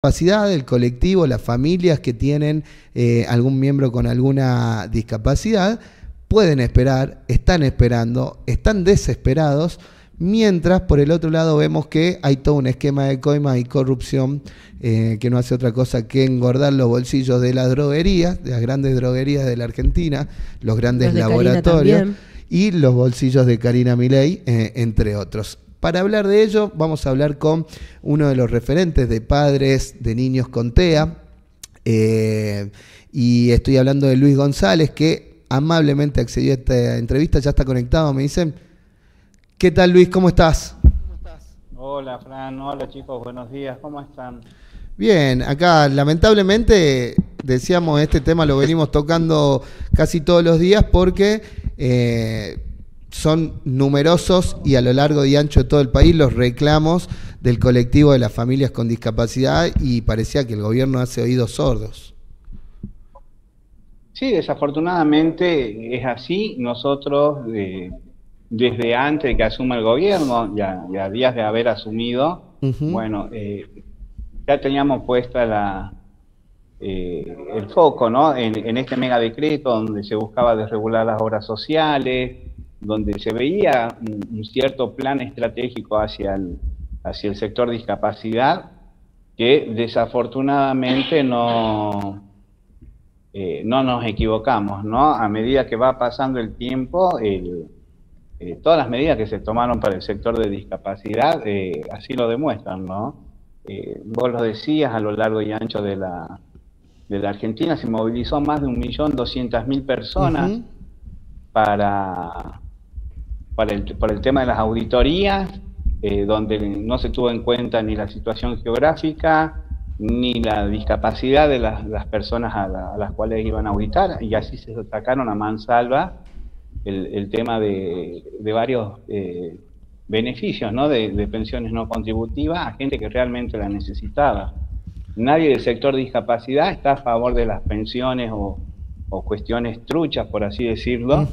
Discapacidad, el colectivo, las familias que tienen algún miembro con alguna discapacidad pueden esperar, están esperando, están desesperados, mientras por el otro lado vemos que hay todo un esquema de coima y corrupción que no hace otra cosa que engordar los bolsillos de las droguerías, de las grandes droguerías de la Argentina, los grandes laboratorios y los bolsillos de Karina Milei, entre otros. Para hablar de ello, vamos a hablar con uno de los referentes de padres de niños con TEA, y estoy hablando de Luis González, que amablemente accedió a esta entrevista, ya está conectado, me dicen. ¿Qué tal, Luis? ¿Cómo estás? Hola, Fran. Hola, chicos. Buenos días. ¿Cómo están? Bien, acá lamentablemente, decíamos, este tema lo venimos tocando casi todos los días porque son numerosos y a lo largo y ancho de todo el país los reclamos del colectivo de las familias con discapacidad y parecía que el gobierno hace oídos sordos. Sí, desafortunadamente es así. Nosotros, desde antes de que asuma el gobierno, ya días de haber asumido, bueno, ya teníamos puesta el foco, ¿no? En este megadecreto donde se buscaba desregular las obras sociales, donde se veía un cierto plan estratégico hacia el sector discapacidad, que desafortunadamente no nos equivocamos, ¿no? A medida que va pasando el tiempo, todas las medidas que se tomaron para el sector de discapacidad así lo demuestran, ¿no? Vos lo decías, a lo largo y ancho de la Argentina se movilizó más de 1.200.000 personas por el tema de las auditorías, donde no se tuvo en cuenta ni la situación geográfica, ni la discapacidad de las personas a las cuales iban a auditar, y así se sacaron a mansalva el tema de varios beneficios, ¿no? de pensiones no contributivas a gente que realmente la necesitaba. Nadie del sector de discapacidad está a favor de las pensiones o cuestiones truchas, por así decirlo.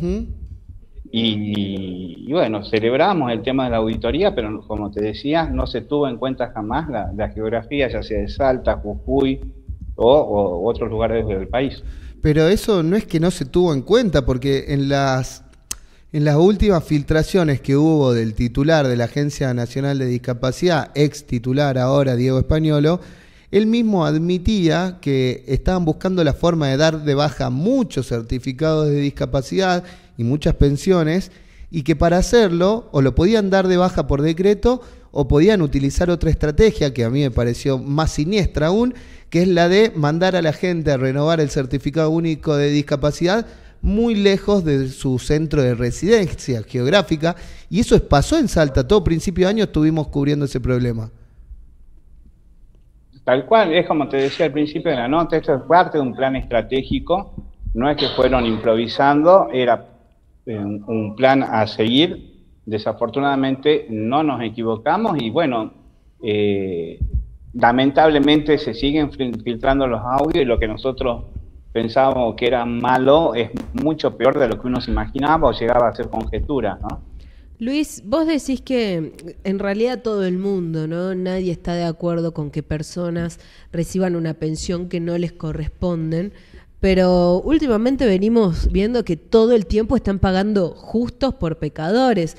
Y bueno, celebramos el tema de la auditoría, pero como te decía, no se tuvo en cuenta jamás la geografía, ya sea de Salta, Jujuy o otros lugares del país. Pero eso no es que no se tuvo en cuenta, porque en las últimas filtraciones que hubo del titular de la Agencia Nacional de Discapacidad, ex titular ahora, Diego Españolo, él mismo admitía que estaban buscando la forma de dar de baja muchos certificados de discapacidad y muchas pensiones, y que para hacerlo o lo podían dar de baja por decreto o podían utilizar otra estrategia que a mí me pareció más siniestra aún, que es la de mandar a la gente a renovar el certificado único de discapacidad muy lejos de su centro de residencia geográfica, y eso pasó en Salta. Todo principio de año estuvimos cubriendo ese problema. Tal cual, es como te decía al principio de la nota, esto es parte de un plan estratégico, no es que fueron improvisando, era un plan a seguir. Desafortunadamente no nos equivocamos y bueno, lamentablemente se siguen filtrando los audios y lo que nosotros pensábamos que era malo es mucho peor de lo que uno se imaginaba o llegaba a ser conjetura, ¿no? Luis, vos decís que en realidad todo el mundo, ¿no? Nadie está de acuerdo con que personas reciban una pensión que no les corresponden, pero últimamente venimos viendo que todo el tiempo están pagando justos por pecadores.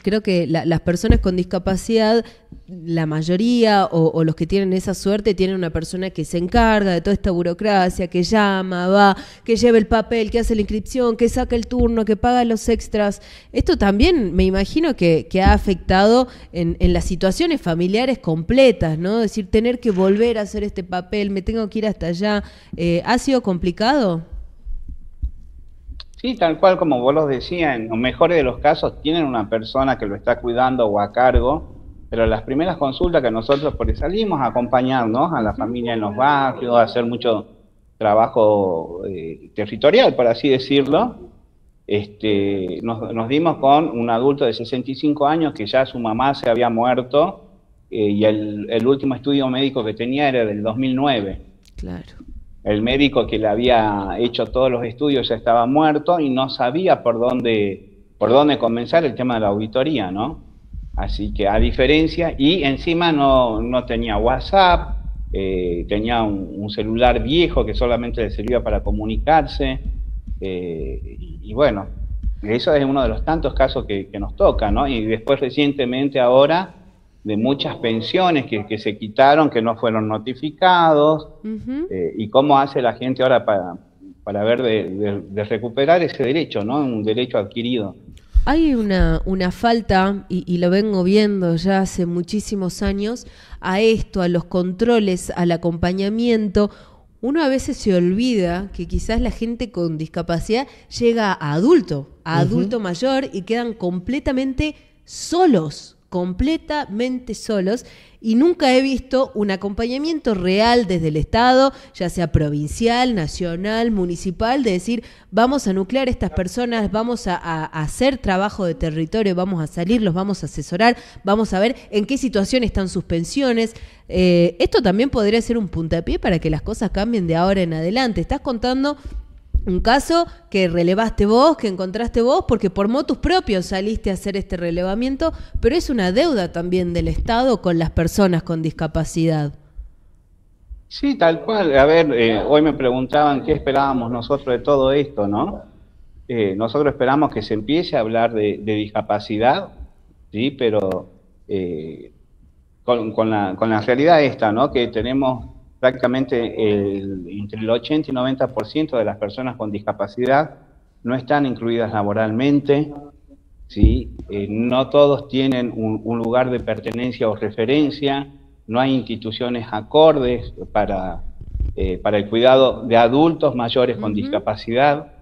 Creo que las personas con discapacidad, la mayoría o los que tienen esa suerte, tienen una persona que se encarga de toda esta burocracia, que llama, va, que lleva el papel, que hace la inscripción, que saca el turno, que paga los extras. Esto también me imagino que ha afectado en las situaciones familiares completas, ¿no? Es decir, tener que volver a hacer este papel, me tengo que ir hasta allá. ¿Ha sido complicado? Sí, tal cual como vos lo decías, en los mejores de los casos tienen una persona que lo está cuidando o a cargo, pero las primeras consultas que nosotros salimos a acompañarnos a la familia en los barrios, a hacer mucho trabajo territorial, por así decirlo, nos dimos con un adulto de 65 años que ya su mamá se había muerto y el último estudio médico que tenía era del 2009. Claro. El médico que le había hecho todos los estudios ya estaba muerto y no sabía por dónde comenzar el tema de la auditoría, ¿no? Así que a diferencia, y encima no tenía WhatsApp, tenía un celular viejo que solamente le servía para comunicarse, y bueno, eso es uno de los tantos casos que nos toca, ¿no? Y después recientemente ahora de muchas pensiones que se quitaron, que no fueron notificados, y cómo hace la gente ahora para ver de recuperar ese derecho, ¿no? Un derecho adquirido. Hay una falta, y lo vengo viendo ya hace muchísimos años, a esto, a los controles, al acompañamiento. Uno a veces se olvida que quizás la gente con discapacidad llega a adulto mayor, y quedan completamente solos, y nunca he visto un acompañamiento real desde el Estado, ya sea provincial, nacional, municipal, de decir, vamos a nuclear a estas personas, vamos a hacer trabajo de territorio, vamos a salir, los vamos a asesorar, vamos a ver en qué situación están sus pensiones. Esto también podría ser un puntapié para que las cosas cambien de ahora en adelante. Estás contando un caso que relevaste vos, que encontraste vos, porque por motus propios saliste a hacer este relevamiento, pero es una deuda también del Estado con las personas con discapacidad. Sí, tal cual. A ver, hoy me preguntaban qué esperábamos nosotros de todo esto, ¿no? Nosotros esperamos que se empiece a hablar de discapacidad, ¿sí? Pero con la realidad esta, ¿no? Que tenemos prácticamente entre el 80 y 90% de las personas con discapacidad no están incluidas laboralmente, ¿sí? No todos tienen un lugar de pertenencia o referencia, no hay instituciones acordes para el cuidado de adultos mayores con discapacidad,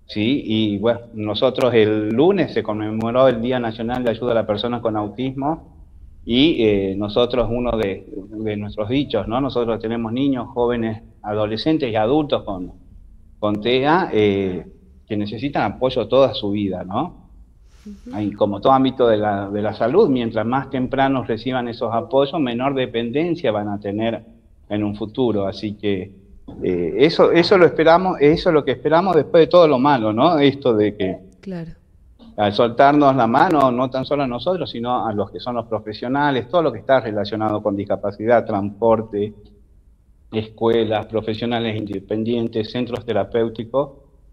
¿sí? Y bueno, nosotros el lunes se conmemoró el Día Nacional de Ayuda a las Personas con Autismo, y nosotros, uno de nuestros dichos, ¿no? Nosotros tenemos niños, jóvenes, adolescentes y adultos con TEA que necesitan apoyo toda su vida, ¿no? Hay, como todo ámbito de la salud, mientras más temprano reciban esos apoyos, menor dependencia van a tener en un futuro. Así que eso lo esperamos, eso es lo que esperamos después de todo lo malo, ¿no? Esto de que... Claro. Al soltarnos la mano, no tan solo a nosotros, sino a los que son los profesionales, todo lo que está relacionado con discapacidad, transporte, escuelas, profesionales independientes, centros terapéuticos,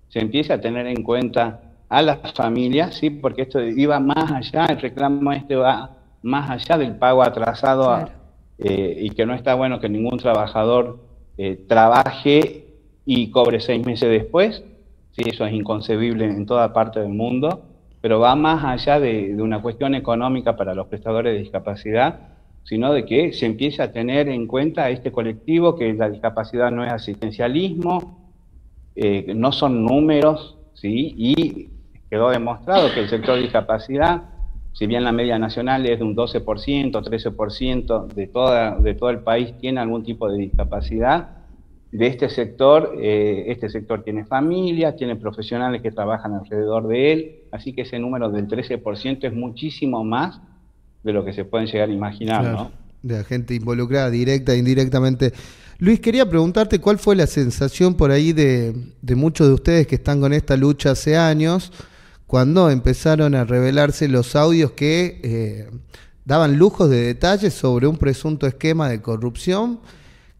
se empieza a tener en cuenta a las familias, ¿sí? Porque esto iba más allá, el reclamo este va más allá del pago atrasado, claro. Y que no está bueno que ningún trabajador trabaje y cobre 6 meses después, ¿sí? Eso es inconcebible en toda parte del mundo, pero va más allá de una cuestión económica para los prestadores de discapacidad, sino de que se empiece a tener en cuenta a este colectivo, que la discapacidad no es asistencialismo, no son números, ¿sí? Y quedó demostrado que el sector de discapacidad, si bien la media nacional es de un 12%, 13% de todo el país tiene algún tipo de discapacidad, de este sector tiene familias, tiene profesionales que trabajan alrededor de él, así que ese número del 13% es muchísimo más de lo que se pueden llegar a imaginar, claro, ¿no? De la gente involucrada, directa e indirectamente. Luis, quería preguntarte cuál fue la sensación por ahí de muchos de ustedes que están con esta lucha hace años, cuando empezaron a revelarse los audios que daban lujos de detalles sobre un presunto esquema de corrupción,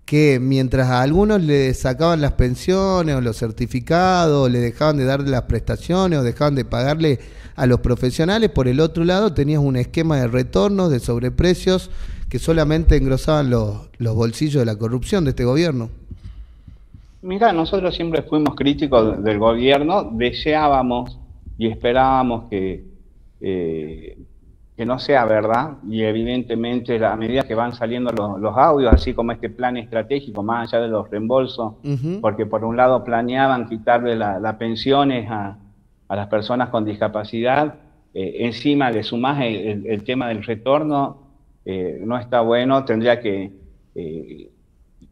que mientras a algunos le sacaban las pensiones o los certificados, le dejaban de darle las prestaciones o dejaban de pagarle a los profesionales, por el otro lado tenías un esquema de retornos, de sobreprecios, que solamente engrosaban los bolsillos de la corrupción de este gobierno. Mira, nosotros siempre fuimos críticos del gobierno, deseábamos y esperábamos que no sea verdad, y evidentemente a medida que van saliendo los audios, así como este plan estratégico, más allá de los reembolsos, porque por un lado planeaban quitarle las pensiones a las personas con discapacidad, encima le sumás el tema del retorno, no está bueno, tendría que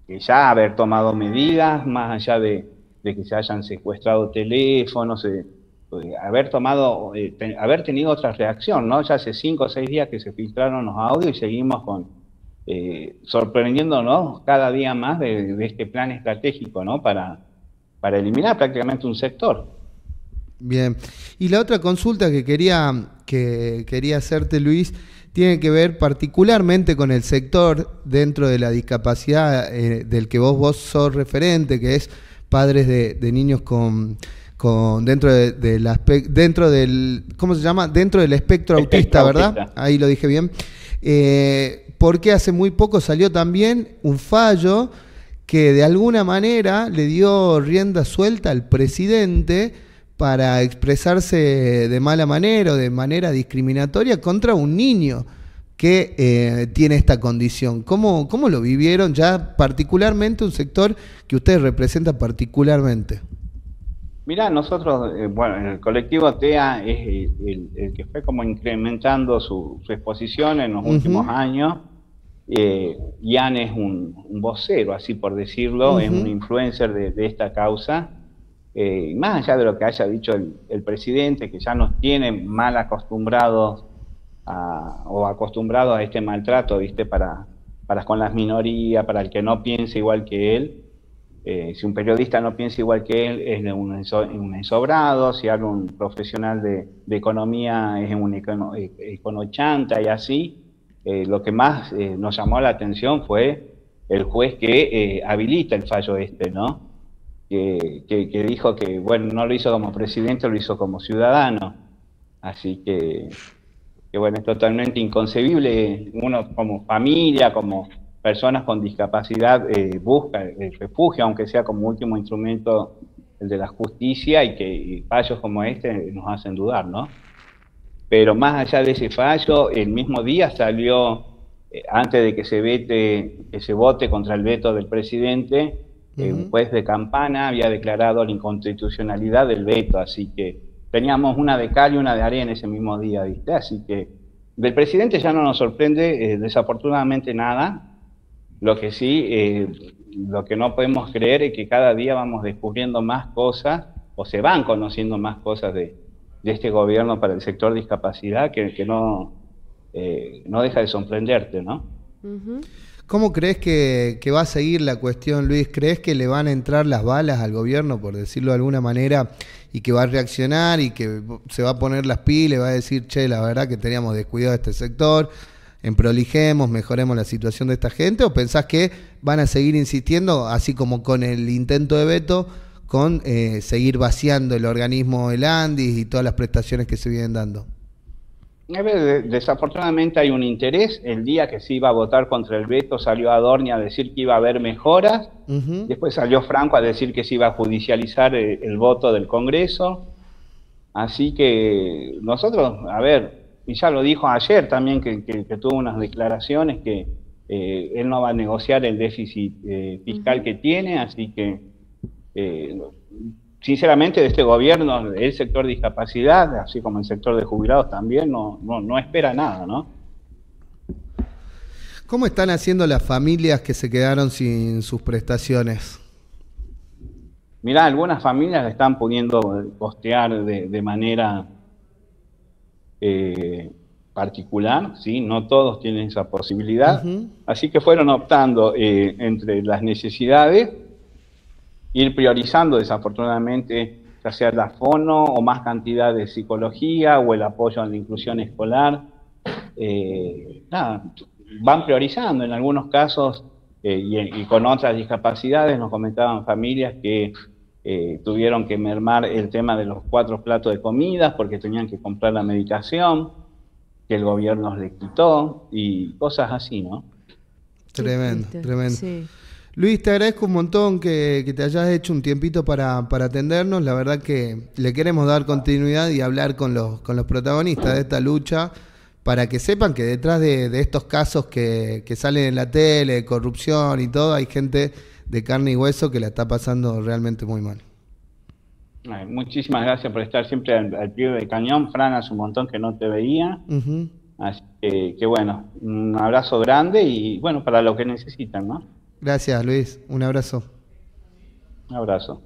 ya haber tomado medidas, más allá de que se hayan secuestrado teléfonos, haber tenido otra reacción, ¿no? Ya hace 5 o 6 días que se filtraron los audios y seguimos sorprendiéndonos cada día más de este plan estratégico, ¿no? Para eliminar prácticamente un sector. Bien. Y la otra consulta que quería hacerte, Luis, tiene que ver particularmente con el sector dentro de la discapacidad del que vos sos referente, que es padres de niños con dentro del ¿cómo se llama? Dentro del espectro autista, ¿verdad? Autista. Ahí lo dije bien. Porque hace muy poco salió también un fallo que de alguna manera le dio rienda suelta al presidente para expresarse de mala manera o de manera discriminatoria contra un niño que tiene esta condición. ¿Cómo lo vivieron ya particularmente un sector que ustedes representan particularmente? Mirá, nosotros, bueno, el colectivo TEA es el que fue como incrementando su exposición en los últimos años. Ian es un vocero, así por decirlo, es un influencer de esta causa. Más allá de lo que haya dicho el presidente, que ya nos tiene mal acostumbrados acostumbrados a este maltrato, ¿viste? Para con las minorías, para el que no piense igual que él. Si un periodista no piensa igual que él, es un ensobrado. Si algún profesional de economía es un econochanta y así. Lo que más nos llamó la atención fue el juez que habilita el fallo ¿no? Que dijo que, bueno, no lo hizo como presidente, lo hizo como ciudadano. Así que bueno, es totalmente inconcebible. Uno como familia, como personas con discapacidad, busca el refugio, aunque sea como último instrumento el de la justicia, y que fallos como este nos hacen dudar, ¿no? Pero más allá de ese fallo, el mismo día salió, antes de que se vote contra el veto del presidente, un juez de Campana había declarado la inconstitucionalidad del veto, así que teníamos una de cal y una de arena ese mismo día, ¿viste? Así que del presidente ya no nos sorprende desafortunadamente nada. Lo que sí, lo que no podemos creer es que cada día vamos descubriendo más cosas, o se van conociendo más cosas de este gobierno para el sector discapacidad, que no deja de sorprenderte, ¿no? ¿Cómo crees que va a seguir la cuestión, Luis? ¿Crees que le van a entrar las balas al gobierno, por decirlo de alguna manera, y que va a reaccionar y que se va a poner las pilas y va a decir, che, la verdad que teníamos descuidado este sector, emprolijemos, mejoremos la situación de esta gente? ¿O pensás que van a seguir insistiendo, así como con el intento de veto, con seguir vaciando el organismo el ANDIS y todas las prestaciones que se vienen dando? A ver, desafortunadamente hay un interés. El día que se iba a votar contra el veto salió Adorni a decir que iba a haber mejoras. Después salió Franco a decir que se iba a judicializar el voto del Congreso. Así que nosotros, a ver, y ya lo dijo ayer también, que tuvo unas declaraciones que él no va a negociar el déficit fiscal que tiene, así que sinceramente de este gobierno, el sector de discapacidad, así como el sector de jubilados también, no espera nada, ¿no? ¿Cómo están haciendo las familias que se quedaron sin sus prestaciones? Mirá, algunas familias están pudiendo costear de manera particular, ¿sí? No todos tienen esa posibilidad, así que fueron optando entre las necesidades, ir priorizando desafortunadamente, ya sea la fono o más cantidad de psicología o el apoyo a la inclusión escolar. Nada, van priorizando en algunos casos y con otras discapacidades. Nos comentaban familias que tuvieron que mermar el tema de los 4 platos de comidas porque tenían que comprar la medicación que el gobierno les quitó y cosas así, ¿no? Tremendo, tremendo. Sí. Luis, te agradezco un montón que te hayas hecho un tiempito para atendernos. La verdad que le queremos dar continuidad y hablar con los protagonistas de esta lucha, para que sepan que detrás de estos casos que salen en la tele, de corrupción y todo, hay gente de carne y hueso que la está pasando realmente muy mal. Muchísimas gracias por estar siempre al pie del cañón. Fran, hace un montón que no te veía. Así que bueno, un abrazo grande y bueno, para lo que necesitan, ¿no? Gracias, Luis. Un abrazo. Un abrazo.